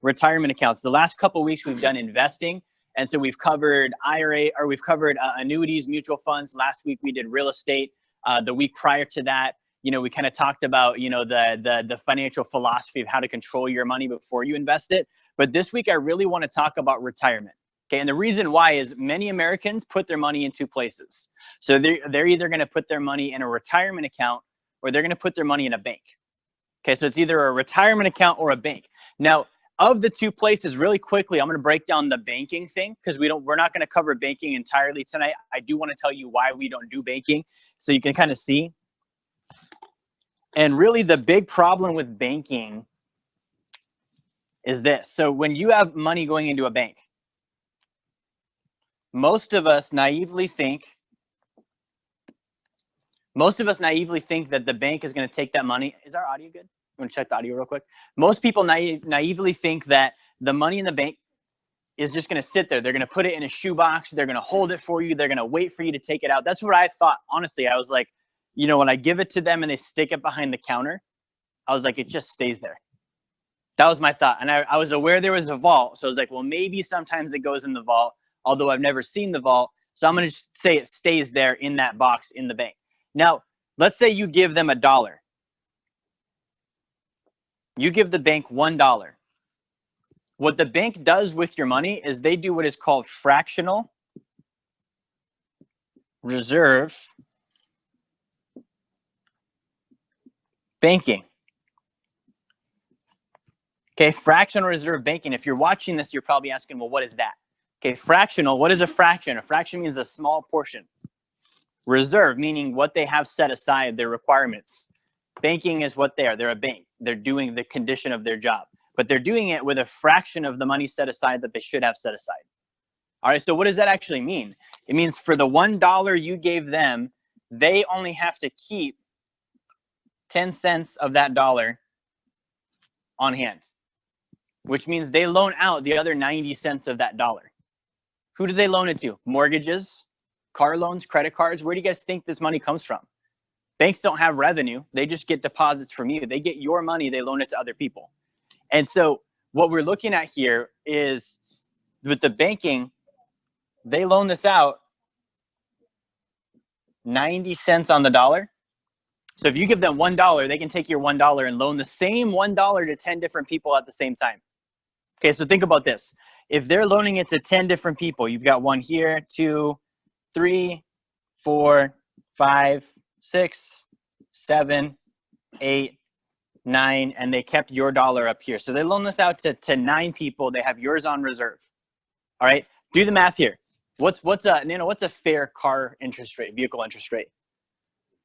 retirement accounts. The last couple of weeks we've done investing. And so we've covered IRA, or we've covered annuities, mutual funds. Last week we did real estate. The week prior to that, you know, we kind of talked about, you know, the financial philosophy of how to control your money before you invest it. But this week I really want to talk about retirement. Okay, and the reason why is many Americans put their money in two places. So they're either going to put their money in a retirement account, or they're going to put their money in a bank. Okay, so it's either a retirement account or a bank. Now, of the two places, really quickly, I'm going to break down the banking thing, because we're not going to cover banking entirely tonight. I do want to tell you why we don't do banking, so you can kind of see. And really, the big problem with banking is this. So when you have money going into a bank, most of us naively think that the bank is going to take that money. Is our audio good? I'm going to check the audio real quick. Most people naively think that the money in the bank is just going to sit there. They're going to put it in a shoebox. They're going to hold it for you. They're going to wait for you to take it out. That's what I thought. Honestly, I was like, you know, when I give it to them and they stick it behind the counter, I was like, it just stays there. That was my thought. And I was aware there was a vault. So I was like, well, maybe sometimes it goes in the vault, although I've never seen the vault. So I'm going to say it stays there in that box in the bank. Now, let's say you give them $1. You give the bank $1. What the bank does with your money is they do what is called fractional reserve banking. Okay, fractional reserve banking. If you're watching this, you're probably asking, well, what is that? Okay, fractional, what is a fraction? A fraction means a small portion. Reserve, meaning what they have set aside, their requirements. Banking is what they are. They're a bank. They're doing the condition of their job. But they're doing it with a fraction of the money set aside that they should have set aside. All right, so what does that actually mean? It means for the $1 you gave them, they only have to keep 10 cents of that dollar on hand, which means they loan out the other 90 cents of that dollar. Who do they loan it to? Mortgages, car loans, credit cards. Where do you guys think this money comes from? Banks don't have revenue. They just get deposits from you. They get your money. They loan it to other people. And so what we're looking at here is with the banking, they loan this out 90 cents on the dollar. So if you give them $1, they can take your $1 and loan the same $1 to 10 different people at the same time. Okay, so think about this. If they're loaning it to 10 different people, you've got 1 here, 2, 3, 4, 5, 6, 7, 8, 9, and they kept your dollar up here. So they loan this out to 9 people. They have yours on reserve. All right, do the math here. What's a fair car interest rate, vehicle interest rate?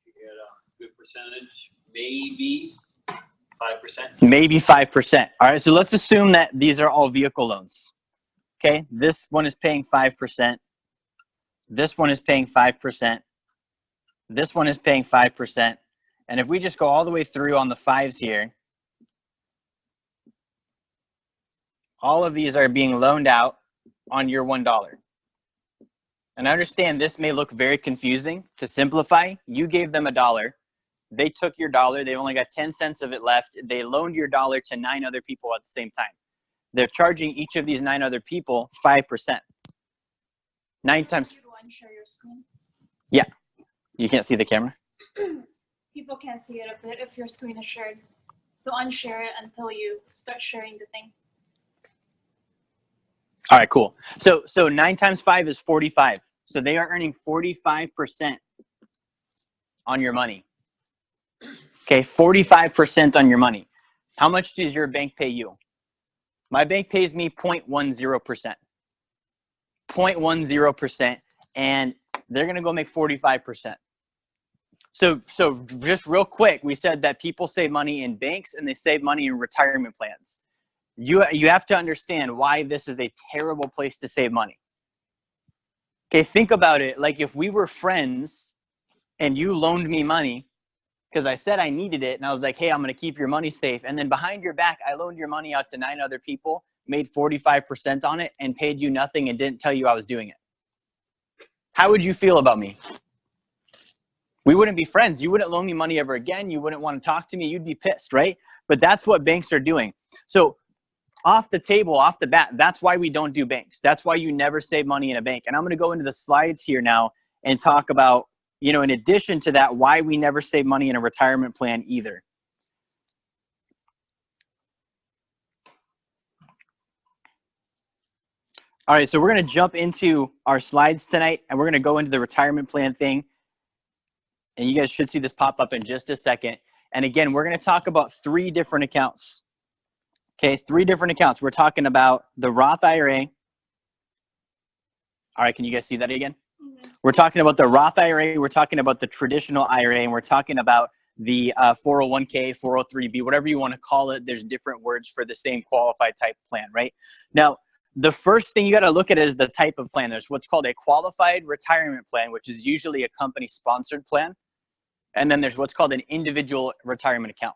You get a good percentage, maybe 5%. Maybe 5%. All right, so let's assume that these are all vehicle loans. Okay, this one is paying 5%. This one is paying 5%. This one is paying 5%. And if we just go all the way through on the 5s here, all of these are being loaned out on your $1. And I understand this may look very confusing. To simplify, you gave them $1. They took your $1. They only got 10 cents of it left. They loaned your $1 to 9 other people at the same time. They're charging each of these 9 other people 5%. 9 times. You want to share your screen? Yeah. You can't see the camera? People can't see it a bit if your screen is shared. So unshare it until you start sharing the thing. All right, cool. So 9 times 5 is 45. So they are earning 45% on your money. Okay, 45% on your money. How much does your bank pay you? My bank pays me 0.10%. 0.10%, and they're going to go make 45%. So just real quick, we said that people save money in banks and they save money in retirement plans. You have to understand why this is a terrible place to save money. Okay, think about it. Like if we were friends and you loaned me money because I said I needed it and I was like, hey, I'm going to keep your money safe. And then behind your back, I loaned your money out to 9 other people, made 45% on it and paid you nothing and didn't tell you I was doing it. How would you feel about me? We wouldn't be friends. You wouldn't loan me money ever again. You wouldn't want to talk to me. You'd be pissed, right? But that's what banks are doing. So off the table, off the bat, that's why we don't do banks. That's why you never save money in a bank. And I'm going to go into the slides here now and talk about, you know, in addition to that, why we never save money in a retirement plan either. All right, so we're going to jump into our slides tonight, and we're going to go into the retirement plan thing. And you guys should see this pop up in just a second. And again, we're going to talk about 3 different accounts. Okay, 3 different accounts. We're talking about the Roth IRA. All right, can you guys see that again? Mm-hmm. We're talking about the Roth IRA. We're talking about the traditional IRA, and we're talking about the 401k, 403b, whatever you want to call it. There's different words for the same qualified type plan, right? Now, the first thing you got to look at is the type of plan. There's what's called a qualified retirement plan, which is usually a company-sponsored plan. And then there's what's called an individual retirement account.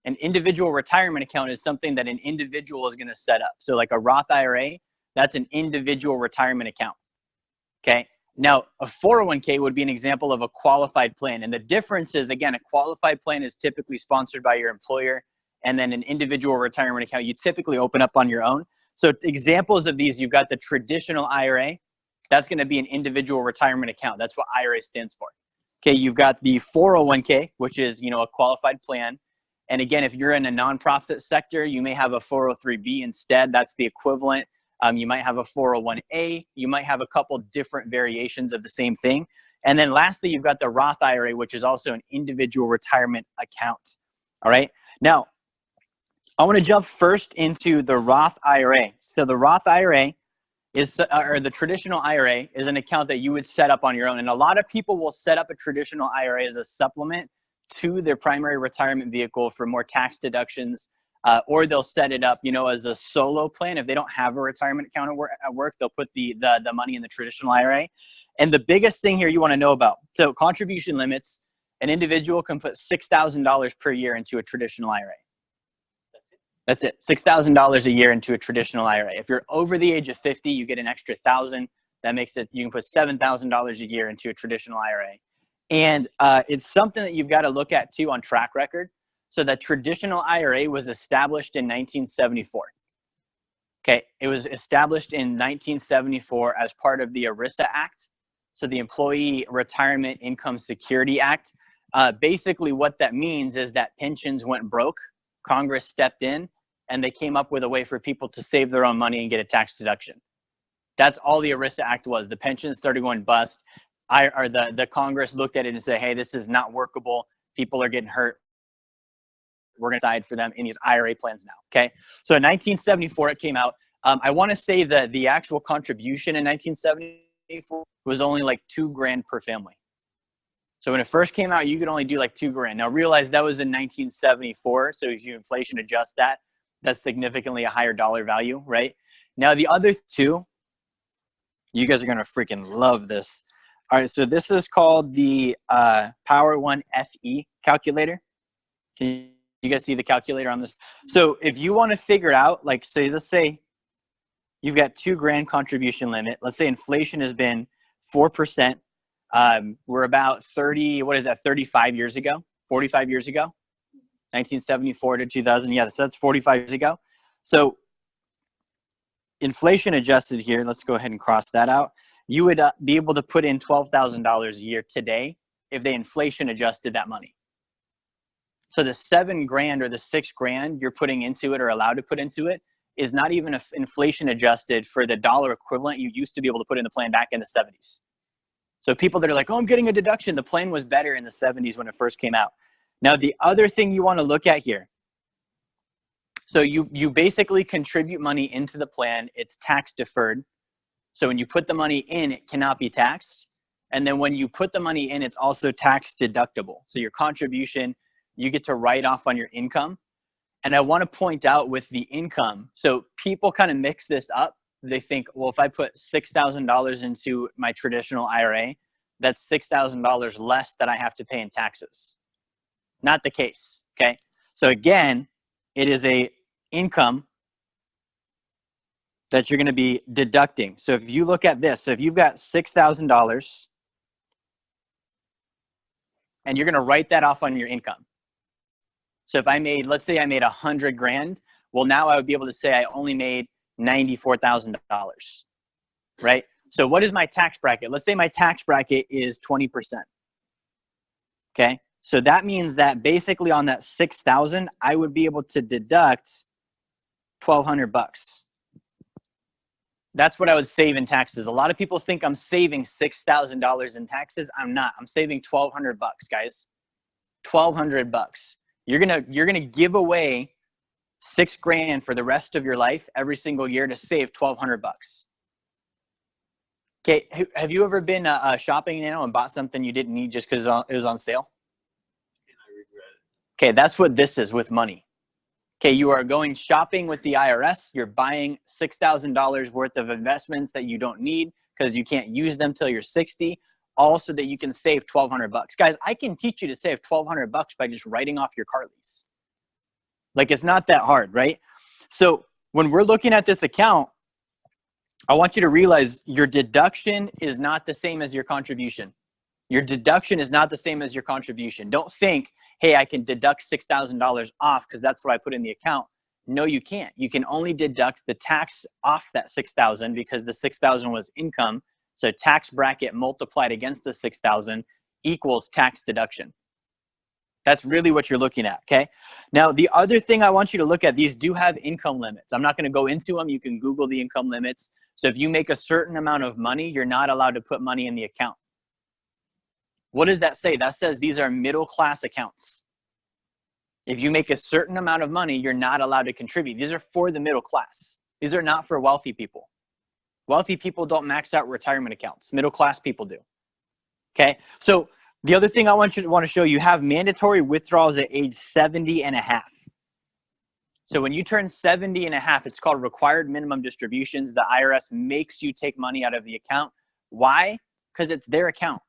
An individual retirement account is something that an individual is going to set up. So like a Roth IRA, that's an individual retirement account. Okay. Now, a 401k would be an example of a qualified plan. And the difference is, again, a qualified plan is typically sponsored by your employer. And then an individual retirement account, you typically open up on your own. So examples of these, you've got the traditional IRA. That's going to be an individual retirement account. That's what IRA stands for. Okay, you've got the 401k, which is, you know, a qualified plan. And again, if you're in a nonprofit sector, you may have a 403b instead. That's the equivalent. You might have a 401a. You might have a couple different variations of the same thing. And then lastly, you've got the Roth IRA, which is also an individual retirement account. All right. Now, I want to jump first into the Roth IRA. So the Roth IRA is, or the traditional IRA is an account that you would set up on your own. And a lot of people will set up a traditional IRA as a supplement to their primary retirement vehicle for more tax deductions, or they'll set it up, you know, as a solo plan. If they don't have a retirement account at work, they'll put the money in the traditional IRA. And the biggest thing here you want to know about, so contribution limits, an individual can put $6,000 per year into a traditional IRA. That's it, $6,000 a year into a traditional IRA. If you're over the age of 50, you get an extra $1,000. That makes it, you can put $7,000 a year into a traditional IRA. And it's something that you've got to look at too on track record. So the traditional IRA was established in 1974. Okay, it was established in 1974 as part of the ERISA Act. So the Employee Retirement Income Security Act. Basically what that means is that pensions went broke. Congress stepped in and they came up with a way for people to save their own money and get a tax deduction. That's all the ERISA Act was. The pensions started going bust. The Congress looked at it and said, hey, this is not workable. People are getting hurt. We're going to decide for them in these IRA plans now. Okay. So in 1974, it came out. I want to say that the actual contribution in 1974 was only like $2,000 per family. So when it first came out, you could only do like $2,000. Now realize that was in 1974. So if you inflation adjust that, that's significantly a higher dollar value, right? Now the other two, you guys are going to freaking love this. All right. So this is called the Power One FE calculator. Can you guys see the calculator on this? So if you want to figure out, like, say, let's say you've got $2,000 contribution limit. Let's say inflation has been 4%. We're about 35 years ago, 45 years ago, 1974 to 2000. Yeah, so that's 45 years ago. So inflation adjusted here, let's go ahead and cross that out. You would be able to put in $12,000 a year today if they inflation adjusted that money. So the $7,000 or the $6,000 you're putting into it or allowed to put into it is not even inflation adjusted for the dollar equivalent you used to be able to put in the plan back in the 70s. So people that are like, oh, I'm getting a deduction. The plan was better in the 70s when it first came out. Now, the other thing you want to look at here. So you basically contribute money into the plan. It's tax deferred. So when you put the money in, it cannot be taxed. And then when you put the money in, it's also tax deductible. So your contribution, you get to write off on your income. And I want to point out with the income, so people kind of mix this up. They think, well, if I put $6,000 into my traditional IRA, that's $6,000 less that I have to pay in taxes. Not the case, okay? So again, it is a income that you're going to be deducting. So if you look at this, so if you've got $6,000 and you're going to write that off on your income. So if I made, let's say I made $100,000, Well, now I would be able to say I only made $94,000, right? So what is my tax bracket? Let's say my tax bracket is 20%. Okay. So that means that basically on that 6,000, I would be able to deduct $1,200. That's what I would save in taxes. A lot of people think I'm saving $6,000 in taxes. I'm not. I'm saving $1,200, guys. $1,200. You're gonna give away $6,000 for the rest of your life every single year to save $1,200. Okay, have you ever been shopping and bought something you didn't need just because it was on sale? And I regret it. Okay, that's what this is with money. Okay, you are going shopping with the IRS. You're buying $6,000 worth of investments that you don't need because you can't use them till you're 60, all so that you can save $1,200. Guys, I can teach you to save $1,200 by just writing off your car lease. Like, it's not that hard, right? So when we're looking at this account, I want you to realize your deduction is not the same as your contribution. Your deduction is not the same as your contribution. Don't think, hey, I can deduct $6,000 off because that's what I put in the account. No, you can't. You can only deduct the tax off that $6,000 because the $6,000 was income. So tax bracket multiplied against the $6,000 equals tax deduction. That's really what you're looking at, okay? Now, the other thing I want you to look at, these do have income limits. I'm not going to go into them. You can Google the income limits. So if you make a certain amount of money, you're not allowed to put money in the account. What does that say? That says these are middle class accounts. If you make a certain amount of money, you're not allowed to contribute. These are for the middle class. These are not for wealthy people. Wealthy people don't max out retirement accounts. Middle class people do. Okay, so the other thing I want to show you, have mandatory withdrawals at age 70 and a half. So when you turn 70 and a half, it's called required minimum distributions. The IRS makes you take money out of the account. Why? Because it's their account.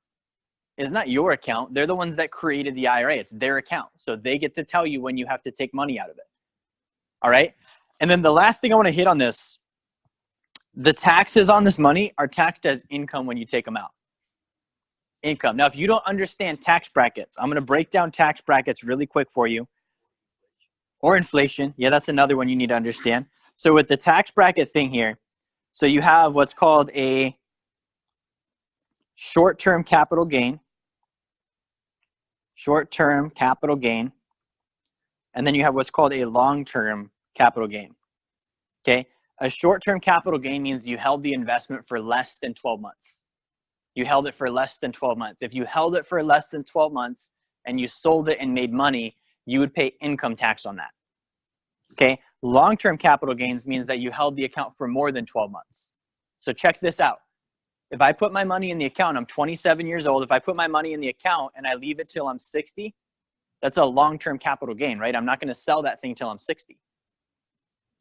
It's not your account. They're the ones that created the IRA. It's their account. So they get to tell you when you have to take money out of it. All right. And then the last thing I want to hit on this, the taxes on this money are taxed as income when you take them out. Income. Now, if you don't understand tax brackets, I'm going to break down tax brackets really quick for you. Or inflation. Yeah, that's another one you need to understand. So with the tax bracket thing here, so you have what's called a short-term capital gain. Short-term capital gain. And then you have what's called a long-term capital gain. Okay. A short-term capital gain means you held the investment for less than 12 months. You held it for less than 12 months. If you held it for less than 12 months and you sold it and made money, you would pay income tax on that. Okay. Long-term capital gains means that you held the account for more than 12 months. So check this out. If I put my money in the account, I'm 27 years old. If I put my money in the account and I leave it till I'm 60, that's a long-term capital gain, right? I'm not going to sell that thing till I'm 60.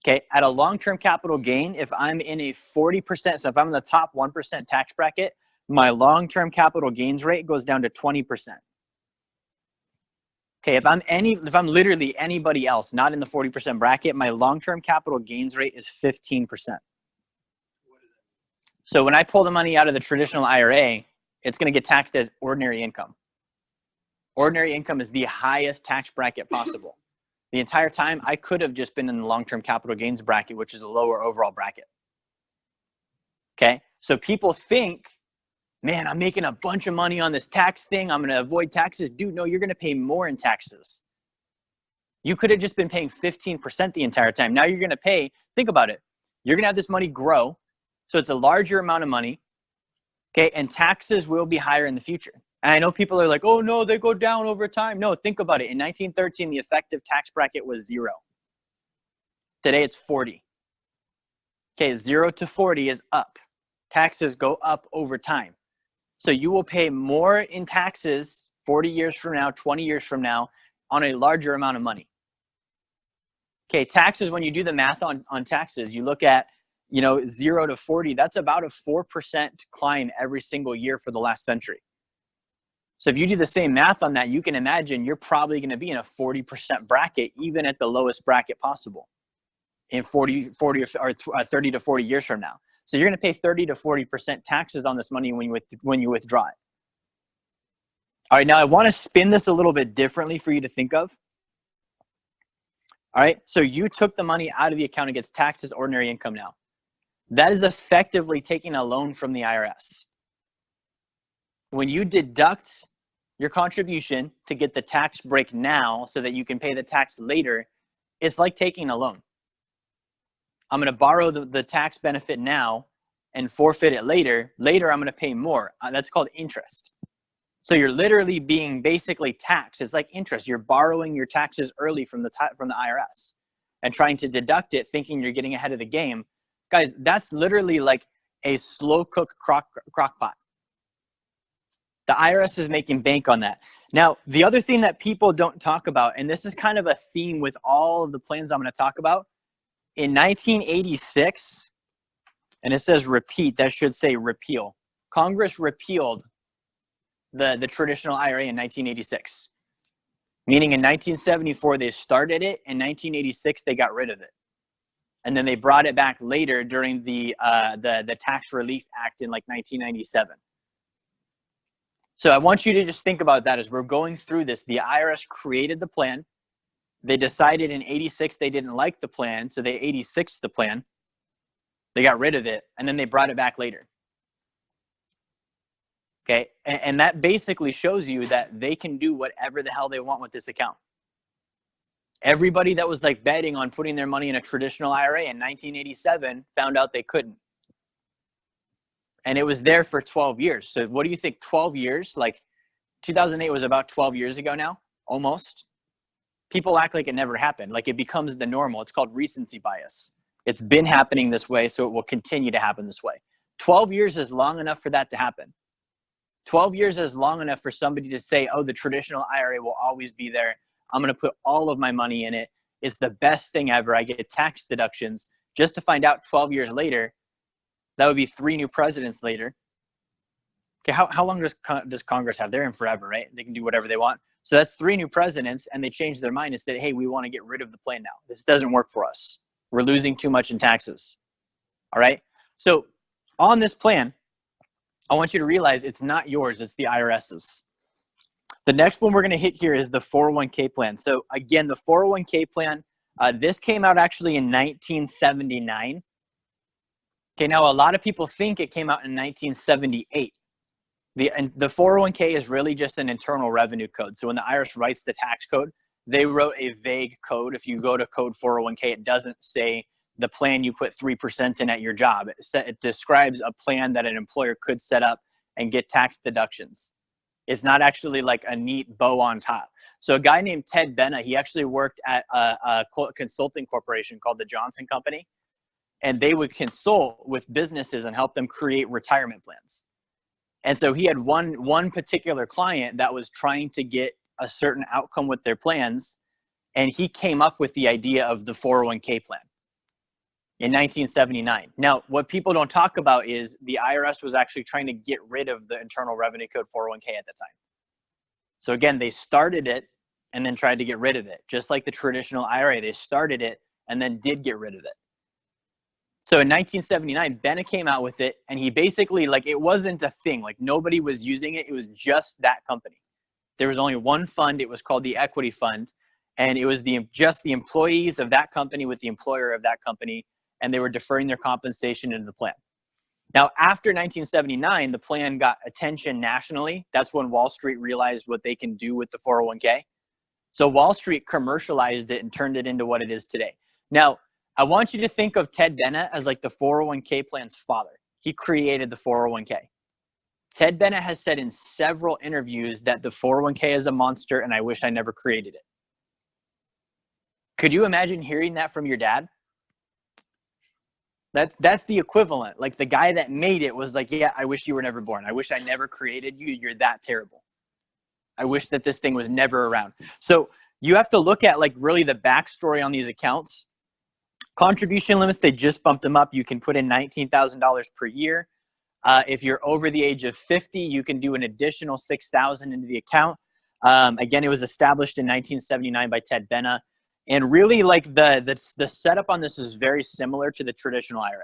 Okay. At a long-term capital gain, if I'm in a 40%, so if I'm in the top 1% tax bracket, my long-term capital gains rate goes down to 20%. Okay, if I'm literally anybody else, not in the 40% bracket, my long-term capital gains rate is 15%. So when I pull the money out of the traditional IRA, it's going to get taxed as ordinary income. Ordinary income is the highest tax bracket possible. The entire time, I could have just been in the long-term capital gains bracket, which is a lower overall bracket. Okay, so people think, man, I'm making a bunch of money on this tax thing. I'm going to avoid taxes. Dude, no, you're going to pay more in taxes. You could have just been paying 15% the entire time. Now you're going to pay, think about it. You're going to have this money grow. So it's a larger amount of money. Okay, and taxes will be higher in the future. And I know people are like, oh no, they go down over time. No, think about it. In 1913, the effective tax bracket was 0. Today it's 40. Okay, 0 to 40 is up. Taxes go up over time. So you will pay more in taxes 40 years from now, 20 years from now on a larger amount of money. Okay, taxes, when you do the math on taxes, you look at, 0 to 40, that's about a 4% climb every single year for the last century. So if you do the same math on that, you can imagine you're probably going to be in a 40% bracket, even at the lowest bracket possible in 30 to 40 years from now. So you're going to pay 30 to 40% taxes on this money when you withdraw it. All right, now I want to spin this a little bit differently for you to think of. All right. So you took the money out of the account. It gets taxed as ordinary income now. That is effectively taking a loan from the IRS. When you deduct your contribution to get the tax break now so that you can pay the tax later, it's like taking a loan. I'm going to borrow the tax benefit now and forfeit it later. Later, I'm going to pay more. That's called interest. So you're literally being basically taxed. It's like interest. You're borrowing your taxes early from the IRS and trying to deduct it, thinking you're getting ahead of the game. Guys, that's literally like a slow cook crock pot. The IRS is making bank on that. Now, the other thing that people don't talk about, and this is kind of a theme with all of the plans I'm going to talk about, in 1986, and it says repeat, that should say repeal. Congress repealed the traditional IRA in 1986. Meaning in 1974, they started it. In 1986, they got rid of it. And then they brought it back later during the Tax Relief Act in like 1997. So I want you to just think about that as we're going through this. The IRS created the plan. They decided in 86 they didn't like the plan, so they 86'd the plan. They got rid of it, and then they brought it back later. Okay, and that basically shows you that they can do whatever the hell they want with this account. Everybody that was like betting on putting their money in a traditional IRA in 1987 found out they couldn't. And it was there for 12 years. So what do you think, 12 years? Like 2008 was about 12 years ago now, almost. People act like it never happened. Like it becomes the normal. It's called recency bias. It's been happening this way, so it will continue to happen this way. 12 years is long enough for that to happen. 12 years is long enough for somebody to say, oh, the traditional IRA will always be there. I'm going to put all of my money in it. It's the best thing ever. I get tax deductions, just to find out 12 years later, that would be 3 new presidents later. Okay, how long does Congress have? They're in forever, right? They can do whatever they want. So that's 3 new presidents, and they changed their mind and said, hey, we want to get rid of the plan now. This doesn't work for us. We're losing too much in taxes. All right? So on this plan, I want you to realize it's not yours, it's the IRS's. The next one we're going to hit here is the 401k plan. So again, the 401k plan, this came out actually in 1979. Okay, now a lot of people think it came out in 1978. The 401k is really just an internal revenue code. So when the IRS writes the tax code, they wrote a vague code. If you go to code 401k, it doesn't say the plan you put 3% in at your job. It describes a plan that an employer could set up and get tax deductions. It's not actually like a neat bow on top. So a guy named Ted Benna, he actually worked at a consulting corporation called the Johnson Company, and they would consult with businesses and help them create retirement plans. And so he had one particular client that was trying to get a certain outcome with their plans, and he came up with the idea of the 401k plan in 1979. Now, what people don't talk about is the IRS was actually trying to get rid of the Internal Revenue Code 401k at the time. So again, they started it and then tried to get rid of it. Just like the traditional IRA, they started it and then did get rid of it. So in 1979, Benna came out with it, and he basically, like, it wasn't a thing. Like, nobody was using it. It was just that company. There was only one fund. It was called the Equity Fund, and it was just the employees of that company with the employer of that company, and they were deferring their compensation into the plan. Now, after 1979, the plan got attention nationally. That's when Wall Street realized what they can do with the 401k. So Wall Street commercialized it and turned it into what it is today. Now, I want you to think of Ted Benna as like the 401k plan's father. He created the 401k. Ted Benna has said in several interviews that the 401k is a monster and I wish I never created it. Could you imagine hearing that from your dad? That's the equivalent. Like, the guy that made it was like, yeah, I wish you were never born. I wish I never created you. You're that terrible. I wish that this thing was never around. So you have to look at like really the backstory on these accounts. Contribution limits, they just bumped them up. You can put in $19,000 per year. If you're over the age of 50, you can do an additional $6,000 into the account. Again, it was established in 1979 by Ted Benna. And really, like, the setup on this is very similar to the traditional IRA.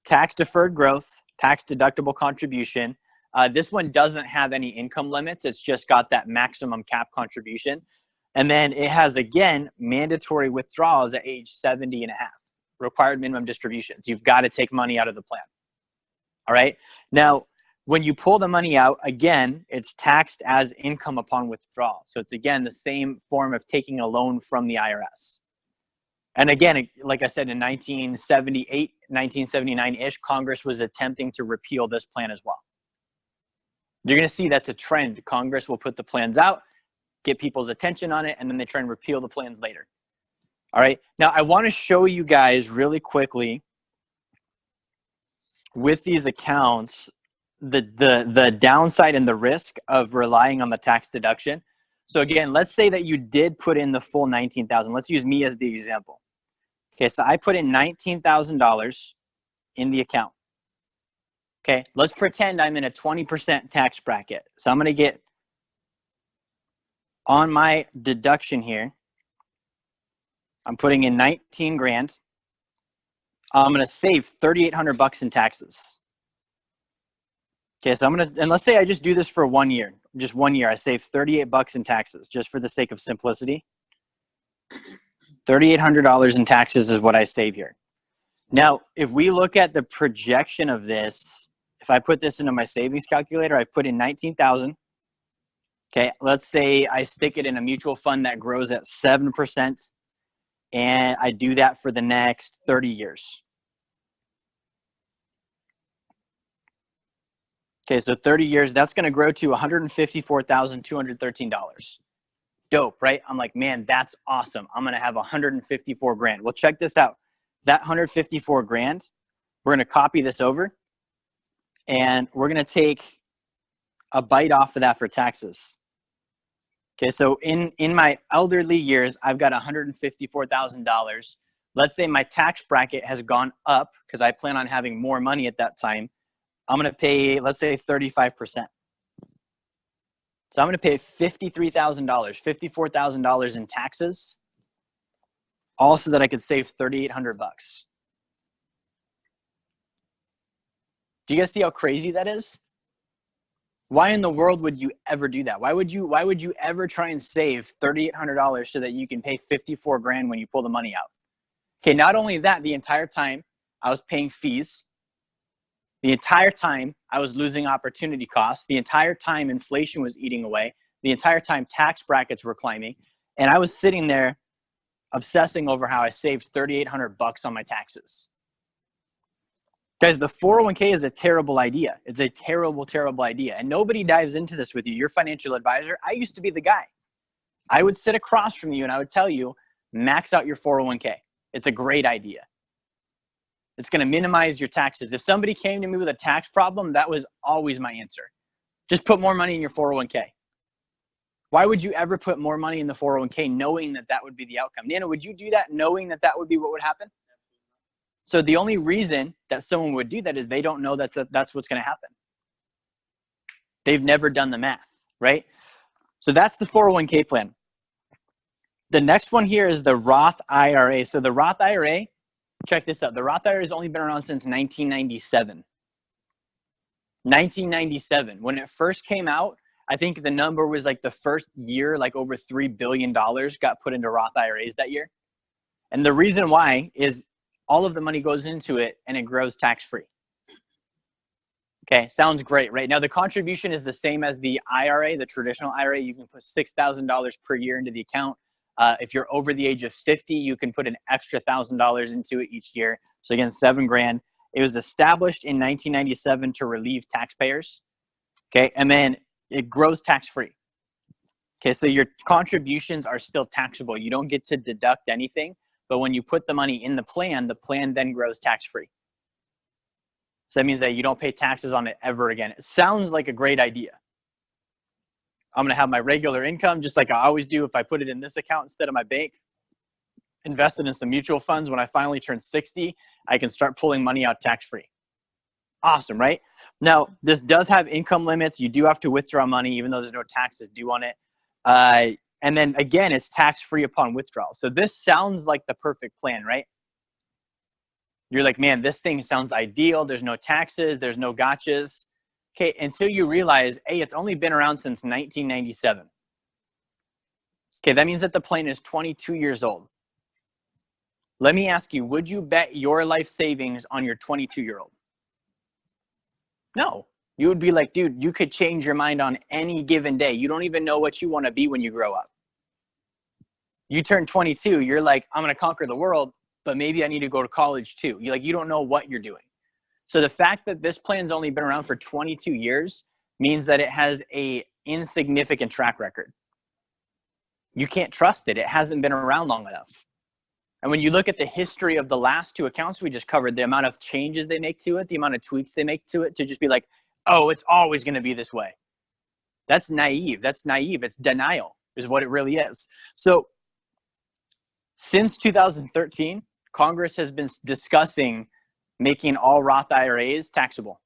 Tax deferred growth, tax deductible contribution. This one doesn't have any income limits. It's just got that maximum cap contribution. And then it has, again, mandatory withdrawals at age 70 and a half, required minimum distributions. You've got to take money out of the plan. All right. Now, when you pull the money out, again, it's taxed as income upon withdrawal. So it's, again, the same form of taking a loan from the IRS. And again, like I said, in 1978, 1979-ish, Congress was attempting to repeal this plan as well. You're going to see that's a trend. Congress will put the plans out, get people's attention on it, and then they try and repeal the plans later. All right. Now, I want to show you guys really quickly with these accounts, the downside and the risk of relying on the tax deduction. So again, let's say that you did put in the full $19,000. Let's use me as the example. Okay, so I put in $19,000 in the account. Okay, let's pretend I'm in a 20% tax bracket. So I'm going to get on my deduction here. I'm putting in 19 grand. I'm going to save $3,800 in taxes. Okay, so and let's say I just do this for 1 year. Just 1 year, I save $38 in taxes, just for the sake of simplicity. $3,800 in taxes is what I save here. Now, if we look at the projection of this, if I put this into my savings calculator, I put in 19,000. Okay, let's say I stick it in a mutual fund that grows at 7%, and I do that for the next 30 years. Okay, so 30 years, that's going to grow to $154,213. Dope, right? I'm like, man, that's awesome. I'm going to have 154 grand. Well, check this out. That 154 grand, we're going to copy this over, and we're going to take a bite off of that for taxes. Okay, so in my elderly years, I've got $154,000. Let's say my tax bracket has gone up because I plan on having more money at that time. I'm going to pay, let's say, 35%. So I'm going to pay $53,000, $54,000 in taxes, all so that I could save $3,800. Do you guys see how crazy that is? Why in the world would you ever do that? Why would you ever try and save $3,800 so that you can pay 54 grand when you pull the money out? Okay, not only that, the entire time I was paying fees. The entire time I was losing opportunity costs. The entire time inflation was eating away. The entire time tax brackets were climbing. And I was sitting there obsessing over how I saved $3,800 on my taxes. Guys, the 401k is a terrible idea. It's a terrible, terrible idea. And nobody dives into this with you. Your financial advisor, I used to be the guy. I would sit across from you and I would tell you, max out your 401k. It's a great idea. It's going to minimize your taxes. If somebody came to me with a tax problem, that was always my answer. Just put more money in your 401k. Why would you ever put more money in the 401k knowing that that would be the outcome? Nana, would you do that knowing that that would be what would happen? So the only reason that someone would do that is they don't know that's what's going to happen. They've never done the math, right? So that's the 401k plan. The next one here is the Roth IRA. So the Roth IRA, check this out. The Roth IRA has only been around since 1997. 1997. When it first came out, I think the number was like the first year, like over $3 billion got put into Roth IRAs that year. And the reason why is all of the money goes into it and it grows tax-free. Okay, sounds great, right? Now the contribution is the same as the IRA, the traditional IRA. You can put $6,000 per year into the account. If you're over the age of 50, you can put an extra $1,000 into it each year. So again, $7 grand. It was established in 1997 to relieve taxpayers. Okay, and then it grows tax-free. Okay, so your contributions are still taxable. You don't get to deduct anything, but when you put the money in the plan then grows tax-free. So that means that you don't pay taxes on it ever again. It sounds like a great idea. I'm going to have my regular income just like I always do if I put it in this account instead of my bank. Invested in some mutual funds. When I finally turn 60, I can start pulling money out tax-free. Awesome, right? Now, this does have income limits. You do have to withdraw money even though there's no taxes due on it. And then again, it's tax-free upon withdrawal. So this sounds like the perfect plan, right? You're like, man, this thing sounds ideal. There's no taxes. There's no gotchas. Okay, until you realize, hey, it's only been around since 1997. Okay, that means that the plan is 22 years old. Let me ask you, would you bet your life savings on your 22-year-old? No. You would be like, dude, you could change your mind on any given day. You don't even know what you want to be when you grow up. You turn 22, you're like, I'm going to conquer the world, but maybe I need to go to college too. You don't know what you're doing. So the fact that this plan's only been around for 22 years means that it has a insignificant track record. You can't trust it. It hasn't been around long enough. And when you look at the history of the last two accounts we just covered, the amount of changes they make to it, the amount of tweaks they make to it, to just be like, oh, it's always going to be this way. That's naive. That's naive. It's denial is what it really is. So since 2013, Congress has been discussing making all Roth IRAs taxable.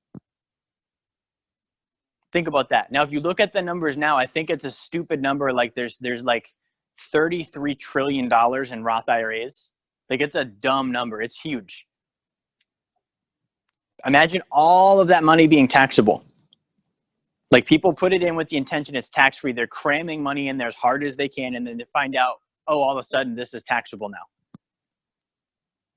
Think about that. Now, if you look at the numbers now, I think it's a stupid number. Like there's like $33 trillion in Roth IRAs. Like it's a dumb number. It's huge. Imagine all of that money being taxable. Like people put it in with the intention it's tax-free. They're cramming money in there as hard as they can. And then they find out, oh, all of a sudden this is taxable now.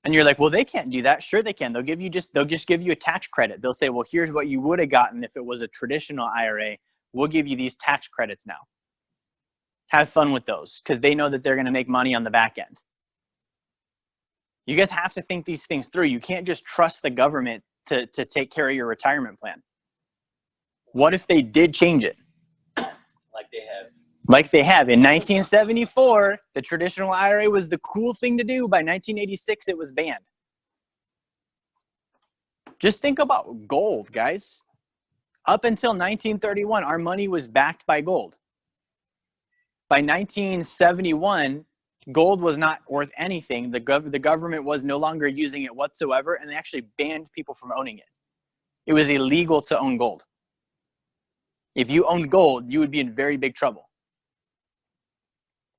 And you're like, well, they can't do that. Sure they can. They'll just give you a tax credit. They'll say, well, here's what you would have gotten if it was a traditional IRA. We'll give you these tax credits now. Have fun with those because they know that they're going to make money on the back end. You guys have to think these things through. You can't just trust the government to take care of your retirement plan. What if they did change it? Like they have. Like they have. In 1974, the traditional IRA was the cool thing to do. By 1986, it was banned. Just think about gold, guys. Up until 1931, our money was backed by gold. By 1971, gold was not worth anything. The government was no longer using it whatsoever, and they actually banned people from owning it. It was illegal to own gold. If you owned gold, you would be in very big trouble.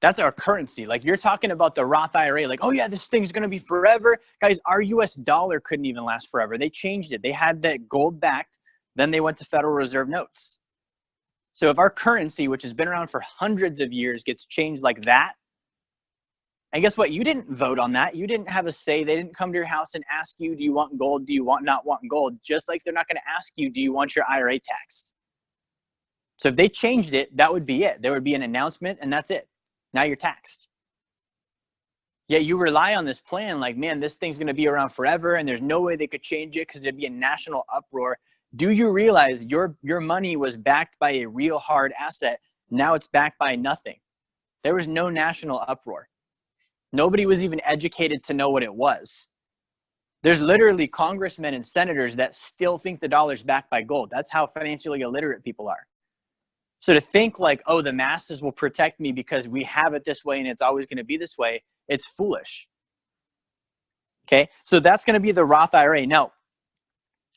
That's our currency. Like you're talking about the Roth IRA, like, oh yeah, this thing's going to be forever. Guys, our US dollar couldn't even last forever. They changed it. They had that gold backed. Then they went to Federal Reserve notes. So if our currency, which has been around for hundreds of years, gets changed like that, and guess what? You didn't vote on that. You didn't have a say. They didn't come to your house and ask you, do you want gold? Do you not want gold? Just like they're not going to ask you, do you want your IRA taxed? So if they changed it, that would be it. There would be an announcement and that's it. Now you're taxed. Yet you rely on this plan like, man, this thing's going to be around forever and there's no way they could change it because there'd be a national uproar. Do you realize your money was backed by a real hard asset? Now it's backed by nothing. There was no national uproar. Nobody was even educated to know what it was. There's literally congressmen and senators that still think the dollar's backed by gold. That's how financially illiterate people are. So to think like, oh, the masses will protect me because we have it this way and it's always going to be this way, it's foolish. Okay, so that's going to be the Roth IRA. Now,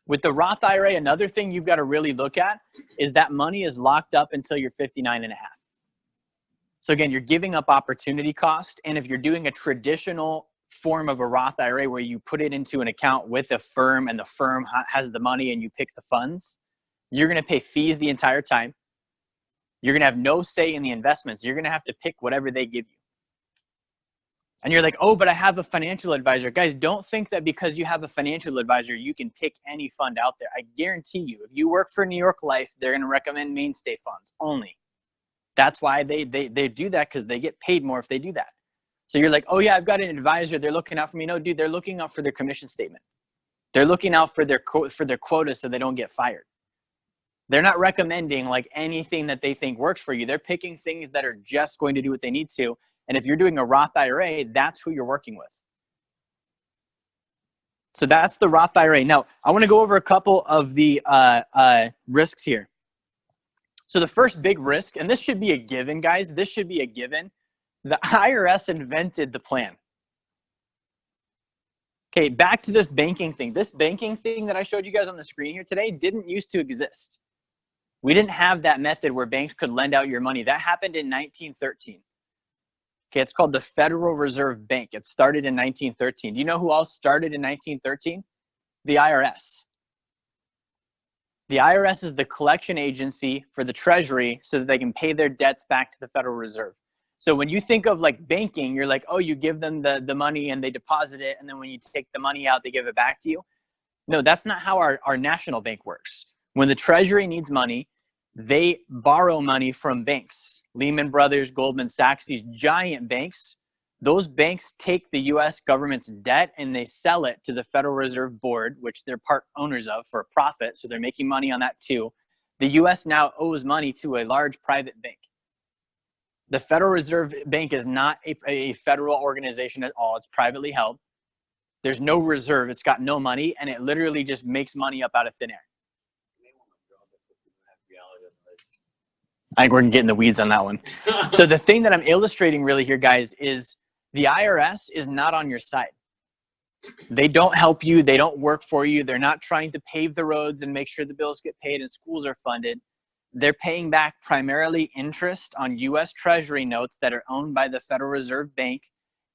with the Roth IRA, another thing you've got to really look at is that money is locked up until you're 59 and a half. So again, you're giving up opportunity cost. And if you're doing a traditional form of a Roth IRA where you put it into an account with a firm and the firm has the money and you pick the funds, you're going to pay fees the entire time. You're going to have no say in the investments. You're going to have to pick whatever they give you. And you're like, oh, but I have a financial advisor. Guys, don't think that because you have a financial advisor, you can pick any fund out there. I guarantee you, if you work for New York Life, they're going to recommend mainstay funds only. That's why they do that, because they get paid more if they do that. So you're like, oh yeah, I've got an advisor. They're looking out for me. No, dude, they're looking out for their commission statement. They're looking out for their quota so they don't get fired. They're not recommending like anything that they think works for you. They're picking things that are just going to do what they need to. And if you're doing a Roth IRA, that's who you're working with. So that's the Roth IRA. Now, I want to go over a couple of the risks here. So the first big risk, and this should be a given, guys. This should be a given. The IRS invented the plan. Okay, back to this banking thing. This banking thing that I showed you guys on the screen here today didn't used to exist. We didn't have that method where banks could lend out your money. That happened in 1913. Okay, it's called the Federal Reserve Bank. It started in 1913. Do you know who else started in 1913? The IRS. The IRS is the collection agency for the Treasury so that they can pay their debts back to the Federal Reserve. So when you think of like banking, you're like, oh, you give them the money and they deposit it. And then when you take the money out, they give it back to you. No, that's not how our national bank works. When the Treasury needs money, they borrow money from banks. Lehman Brothers, Goldman Sachs, these giant banks. Those banks take the US government's debt and they sell it to the Federal Reserve Board, which they're part owners of for a profit. So they're making money on that too. The US now owes money to a large private bank. The Federal Reserve Bank is not a federal organization at all. It's privately held. There's no reserve. It's got no money, and it literally just makes money up out of thin air. I think we're getting the weeds on that one. So the thing that I'm illustrating really here, guys, is the IRS is not on your side. They don't help you. They don't work for you. They're not trying to pave the roads and make sure the bills get paid and schools are funded. They're paying back primarily interest on US Treasury notes that are owned by the Federal Reserve Bank,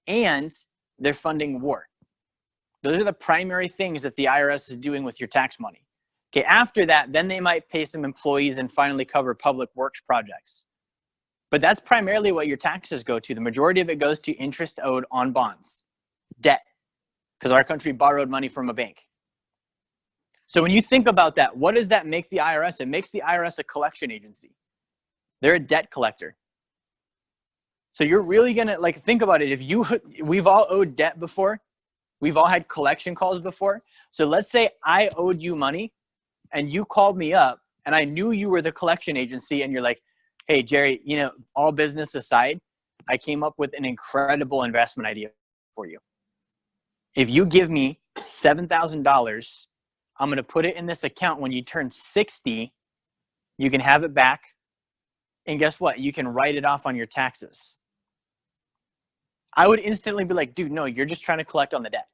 and they're funding war. Those are the primary things that the IRS is doing with your tax money. Okay, after that, then they might pay some employees and finally cover public works projects. But that's primarily what your taxes go to. The majority of it goes to interest owed on bonds, debt, because our country borrowed money from a bank. So when you think about that, what does that make the IRS? It makes the IRS a collection agency. They're a debt collector. So you're really gonna like think about it. We've all owed debt before. We've all had collection calls before. So let's say I owed you money and you called me up and I knew you were the collection agency and you're like, hey, Jerry, you know, all business aside, I came up with an incredible investment idea for you. If you give me $7,000, I'm going to put it in this account. When you turn 60, you can have it back. And guess what? You can write it off on your taxes. I would instantly be like, dude, no, you're just trying to collect on the debt.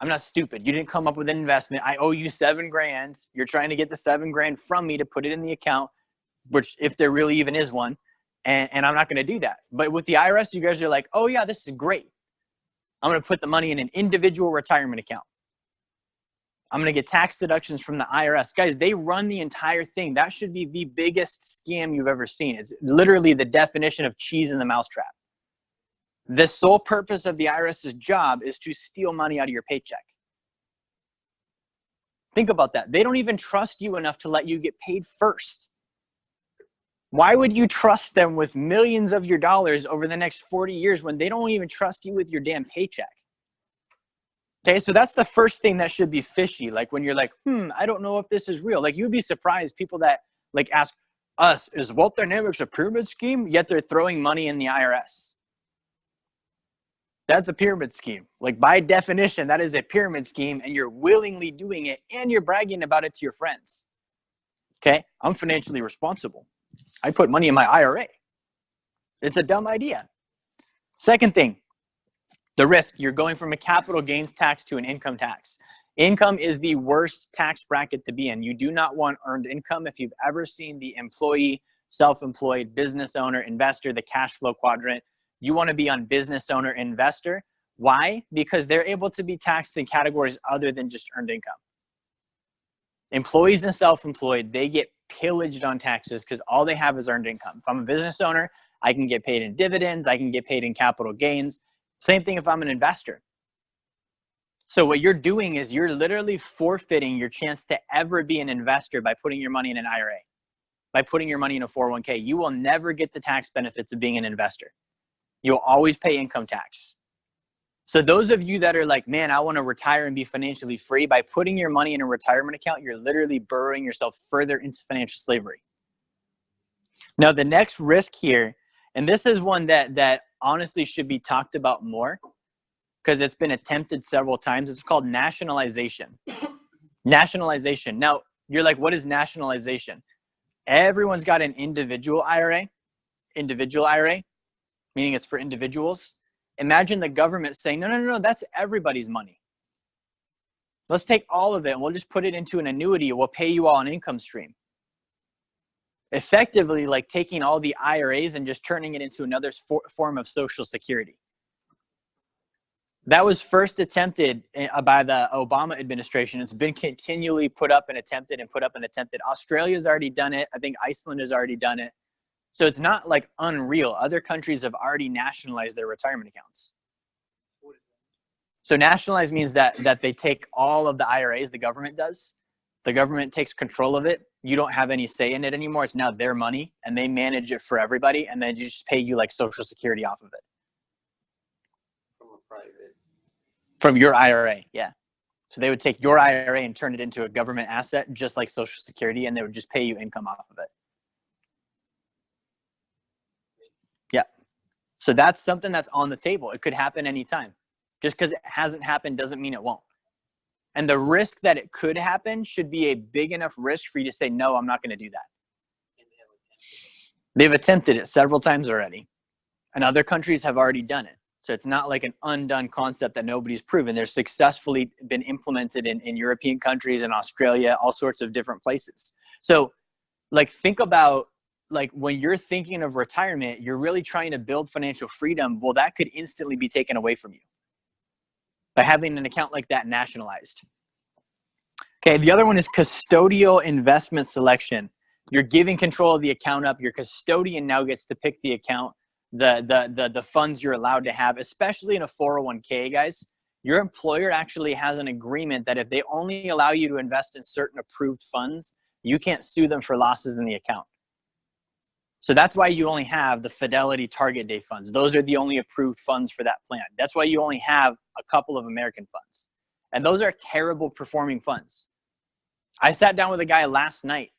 I'm not stupid. You didn't come up with an investment. I owe you $7,000. You're trying to get the $7,000 from me to put it in the account, which if there really even is one, and I'm not going to do that. But with the IRS, you guys are like, oh yeah, this is great. I'm going to put the money in an individual retirement account. I'm going to get tax deductions from the IRS. Guys, they run the entire thing. That should be the biggest scam you've ever seen. It's literally the definition of cheese in the mousetrap. The sole purpose of the IRS's job is to steal money out of your paycheck. Think about that. They don't even trust you enough to let you get paid first. Why would you trust them with millions of your dollars over the next 40 years when they don't even trust you with your damn paycheck? Okay, so that's the first thing that should be fishy. Like when you're like, I don't know if this is real. Like you'd be surprised people that like ask us, is Wealth Dynamics a pyramid scheme? Yet they're throwing money in the IRS. That's a pyramid scheme. Like by definition, that is a pyramid scheme and you're willingly doing it and you're bragging about it to your friends. Okay, I'm financially responsible. I put money in my IRA. It's a dumb idea. Second thing, the risk. You're going from a capital gains tax to an income tax. Income is the worst tax bracket to be in. You do not want earned income. If you've ever seen the employee, self-employed, business owner, investor, the cash flow quadrant, you want to be on business owner, investor. Why? Because they're able to be taxed in categories other than just earned income. Employees and self-employed, they get pillaged on taxes because all they have is earned income. If I'm a business owner, I can get paid in dividends. I can get paid in capital gains. Same thing if I'm an investor. So what you're doing is you're literally forfeiting your chance to ever be an investor by putting your money in an IRA, by putting your money in a 401k. You will never get the tax benefits of being an investor. You'll always pay income tax. So those of you that are like, man, I want to retire and be financially free, by putting your money in a retirement account, you're literally burrowing yourself further into financial slavery. Now, the next risk here, and this is one that honestly should be talked about more because it's been attempted several times. It's called nationalization. Nationalization. Now, you're like, what is nationalization? Everyone's got an individual IRA. Individual IRA, meaning it's for individuals. Imagine the government saying, no, that's everybody's money. Let's take all of it and we'll just put it into an annuity. We'll pay you all an income stream. Effectively, like taking all the IRAs and just turning it into another form of Social Security. That was first attempted by the Obama administration. It's been continually put up and attempted and put up and attempted. Australia's already done it. I think Iceland has already done it. So it's not like unreal. Other countries have already nationalized their retirement accounts. So nationalize means that they take all of the IRAs, the government does. The government takes control of it. You don't have any say in it anymore. It's now their money, and they manage it for everybody, and then you just pay you like Social Security off of it. From a private. From your IRA, yeah. So they would take your IRA and turn it into a government asset, just like Social Security, and they would just pay you income off of it. Yeah. So that's something that's on the table. It could happen anytime. Just because it hasn't happened doesn't mean it won't. And the risk that it could happen should be a big enough risk for you to say, no, I'm not going to do that. They've attempted it several times already. And other countries have already done it. So it's not like an undone concept that nobody's proven. They're successfully been implemented in European countries and Australia, all sorts of different places. So like think about like when you're thinking of retirement, you're really trying to build financial freedom. Well, that could instantly be taken away from you by having an account like that nationalized. Okay, the other one is custodial investment selection. You're giving control of the account up. Your custodian now gets to pick the account, the funds you're allowed to have, especially in a 401k, guys. Your employer actually has an agreement that if they only allow you to invest in certain approved funds, you can't sue them for losses in the account. So that's why you only have the Fidelity Target Date funds. Those are the only approved funds for that plan. That's why you only have a couple of American funds. And those are terrible performing funds. I sat down with a guy last night,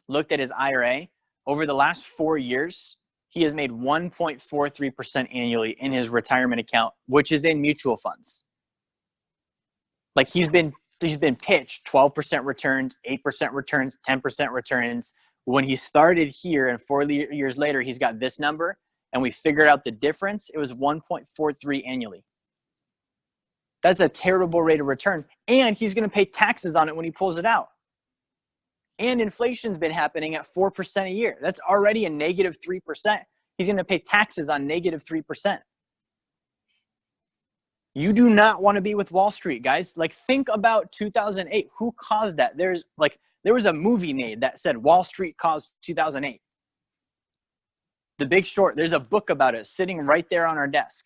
looked at his IRA. Over the last 4 years, he has made 1.43% annually in his retirement account, which is in mutual funds. Like he's been pitched 12% returns, 8% returns, 10% returns. When he started here and 4 years later, he's got this number, and we figured out the difference. It was 1.43 annually. That's a terrible rate of return. And he's going to pay taxes on it when he pulls it out. And inflation's been happening at 4% a year. That's already a negative 3%. He's going to pay taxes on negative 3%. You do not want to be with Wall Street, guys. Like think about 2008. Who caused that? There was a movie made that said Wall Street caused 2008. The Big Short, there's a book about it sitting right there on our desk.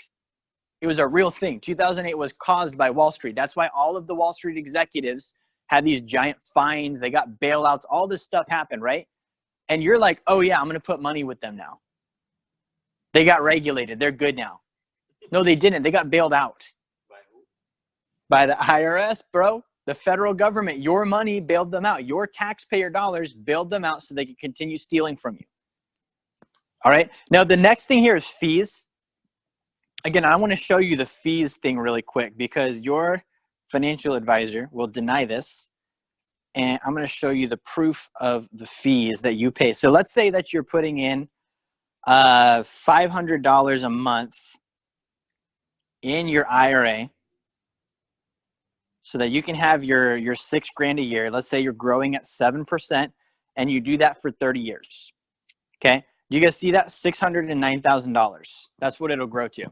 It was a real thing. 2008 was caused by Wall Street. That's why all of the Wall Street executives had these giant fines. They got bailouts. All this stuff happened, right? And you're like, oh yeah, I'm going to put money with them now. They got regulated. They're good now. No, they didn't. They got bailed out. By the IRS, bro. The federal government, your money bailed them out. Your taxpayer dollars bailed them out so they could continue stealing from you. All right. Now, the next thing here is fees. Again, I want to show you the fees thing really quick because your financial advisor will deny this. And I'm going to show you the proof of the fees that you pay. So let's say that you're putting in $500 a month in your IRA. So that you can have your $6,000 a year. Let's say you're growing at 7% and you do that for 30 years. Okay. You guys see that? $609,000. That's what it'll grow to.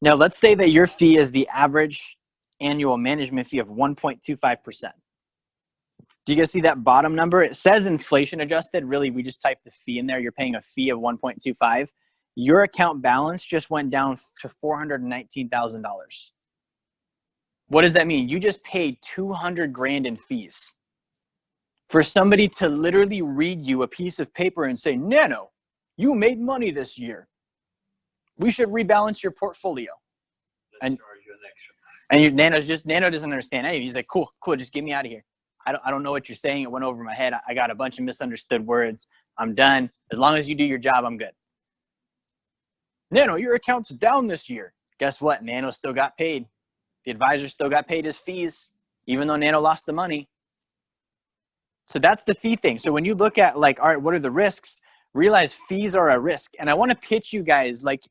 Now let's say that your fee is the average annual management fee of 1.25%. Do you guys see that bottom number? It says inflation adjusted. Really, we just typed the fee in there. You're paying a fee of 1.25. Your account balance just went down to $419,000. What does that mean? You just paid $200,000 in fees for somebody to literally read you a piece of paper and say, Nano, you made money this year. We should rebalance your portfolio. And Nano doesn't understand anything. He's like, cool, just get me out of here. I don't know what you're saying. It went over my head. I got a bunch of misunderstood words. I'm done. As long as you do your job, I'm good. Nano, your account's down this year. Guess what? Nano still got paid. The advisor still got paid his fees, even though Nano lost the money. So that's the fee thing. So when you look at like, all right, what are the risks? Realize fees are a risk. And I want to pitch you guys like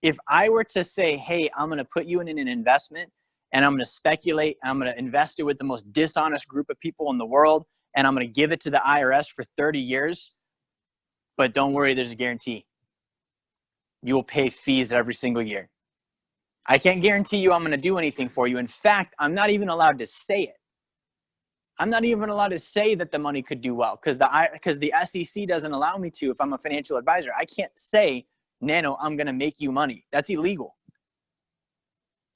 if I were to say, hey, I'm going to put you in an investment and I'm going to speculate, I'm going to invest it with the most dishonest group of people in the world, and I'm going to give it to the IRS for 30 years. But don't worry, there's a guarantee. You will pay fees every single year. I can't guarantee you I'm going to do anything for you. In fact, I'm not even allowed to say it. I'm not even allowed to say that the money could do well because the SEC doesn't allow me to. If I'm a financial advisor, I can't say, Nano, I'm going to make you money. That's illegal.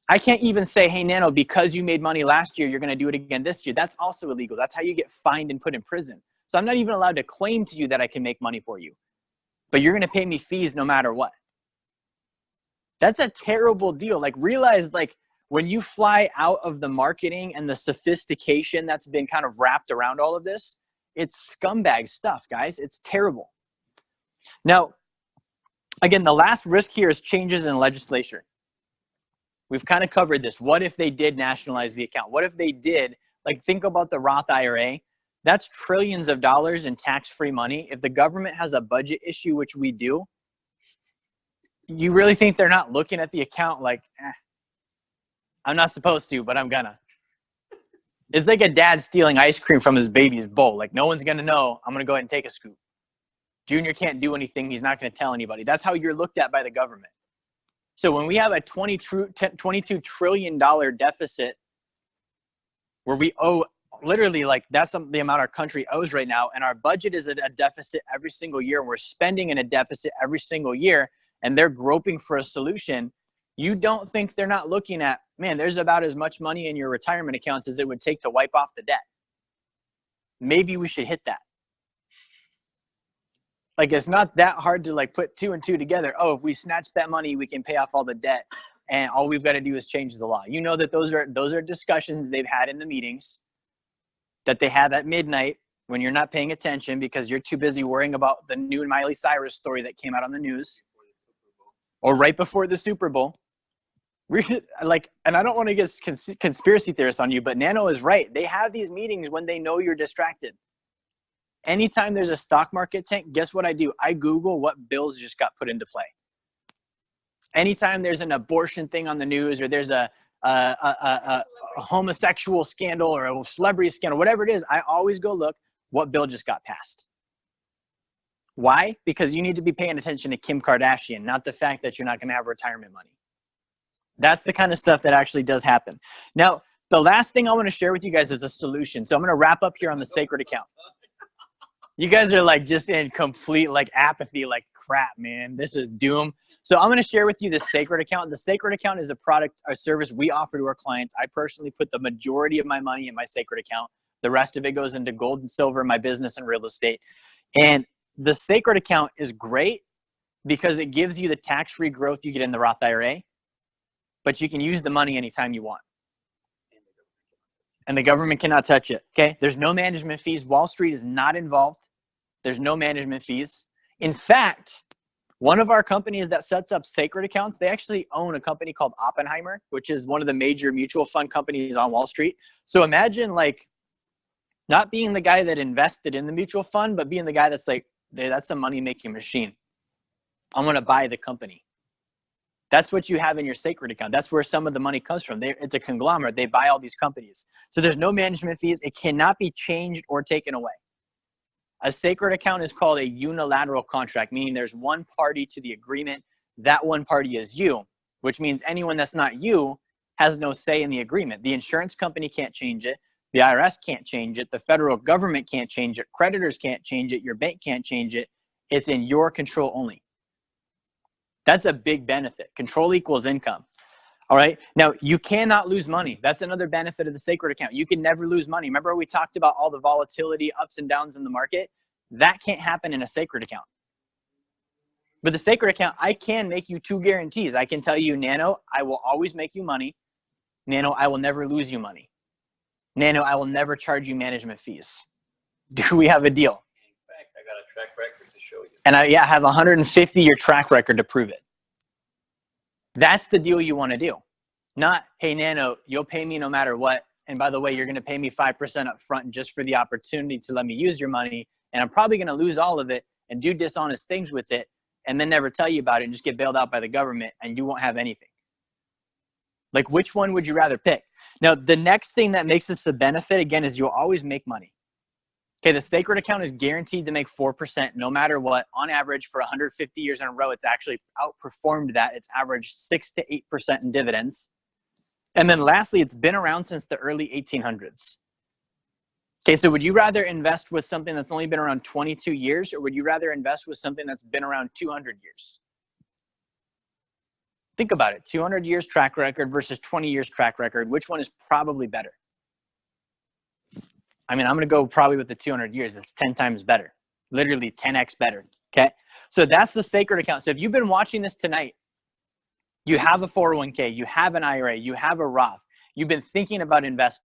I can't even say, hey, Nano, because you made money last year, you're going to do it again this year. That's also illegal. That's how you get fined and put in prison. So I'm not even allowed to claim to you that I can make money for you. But you're going to pay me fees no matter what. That's a terrible deal. Like, realize, like, when you fly out of the marketing and the sophistication that's been kind of wrapped around all of this, it's scumbag stuff, guys. It's terrible. Now, again, the last risk here is changes in legislation. We've kind of covered this. What if they did nationalize the account? What if they did, like, think about the Roth IRA. That's trillions of dollars in tax-free money. If the government has a budget issue, which we do, you really think they're not looking at the account like, I'm not supposed to, but I'm gonna. It's like a dad stealing ice cream from his baby's bowl. Like, no one's gonna know. I'm gonna go ahead and take a scoop. Junior can't do anything. He's not gonna tell anybody. That's how you're looked at by the government. So when we have a $22 trillion deficit where we owe literally, like, that's the amount our country owes right now, and our budget is at a deficit every single year, and we're spending in a deficit every single year, and they're groping for a solution, you don't think they're not looking at, man, there's about as much money in your retirement accounts as it would take to wipe off the debt. Maybe we should hit that. Like, it's not that hard to, like, put 2 and 2 together. Oh, if we snatch that money, we can pay off all the debt, and all we've got to do is change the law. You know that those are discussions they've had in the meetings that they have at midnight when you're not paying attention because you're too busy worrying about the new Miley Cyrus story that came out on the news, or right before the Super Bowl. Like, and I don't want to get conspiracy theorists on you, but Nano is right. They have these meetings when they know you're distracted. Anytime there's a stock market tank, guess what I do? I Google what bills just got put into play. Anytime there's an abortion thing on the news, or there's a homosexual scandal or a celebrity scandal, whatever it is, I always go look what bill just got passed. Why? Because you need to be paying attention to Kim Kardashian, not the fact that you're not going to have retirement money. That's the kind of stuff that actually does happen. Now, the last thing I want to share with you guys is a solution. So I'm going to wrap up here on the sacred account. You guys are, like, just in complete, like, apathy, like, crap, man, this is doom. So I'm going to share with you the sacred account. The sacred account is a product or service we offer to our clients. I personally put the majority of my money in my sacred account. The rest of it goes into gold and silver, my business and real estate. And the sacred account is great because it gives you the tax-free growth you get in the Roth IRA, but you can use the money anytime you want. And the government cannot touch it, okay? There's no management fees. Wall Street is not involved. There's no management fees. In fact, one of our companies that sets up sacred accounts, they actually own a company called Oppenheimer, which is one of the major mutual fund companies on Wall Street. So imagine, like, not being the guy that invested in the mutual fund, but being the guy that's like, that's a money-making machine. I'm going to buy the company. That's what you have in your sacred account. That's where some of the money comes from. It's a conglomerate. They buy all these companies. So there's no management fees. It cannot be changed or taken away. A sacred account is called a unilateral contract, meaning there's one party to the agreement. That one party is you, which means anyone that's not you has no say in the agreement. The insurance company can't change it. The IRS can't change it. The federal government can't change it. Creditors can't change it. Your bank can't change it. It's in your control only. That's a big benefit. Control equals income. All right. Now, you cannot lose money. That's another benefit of the sacred account. You can never lose money. Remember we talked about all the volatility, ups and downs in the market? That can't happen in a sacred account. But the sacred account, I can make you 2 guarantees. I can tell you, Nano, I will always make you money. Nano, I will never lose you money. Nano, I will never charge you management fees. Do we have a deal? In fact, I got a track record to show you. And I have a 150-year track record to prove it. That's the deal you want to do. Not, hey, Nano, you'll pay me no matter what. And by the way, you're going to pay me 5% up front just for the opportunity to let me use your money. And I'm probably going to lose all of it and do dishonest things with it and then never tell you about it and just get bailed out by the government and you won't have anything. Like, which one would you rather pick? Now, the next thing that makes this a benefit, again, is you'll always make money. Okay, the sacred account is guaranteed to make 4% no matter what. On average, for 150 years in a row, it's actually outperformed that. It's averaged 6 to 8% in dividends. And then lastly, it's been around since the early 1800s. Okay, so would you rather invest with something that's only been around 22 years, or would you rather invest with something that's been around 200 years? Think about it, 200 years track record versus 20 years track record. Which one is probably better? I mean, I'm gonna go probably with the 200 years. It's 10 times better, literally 10x better, okay? So that's the sacred account. So if you've been watching this tonight, you have a 401k, you have an IRA, you have a Roth, you've been thinking about investing.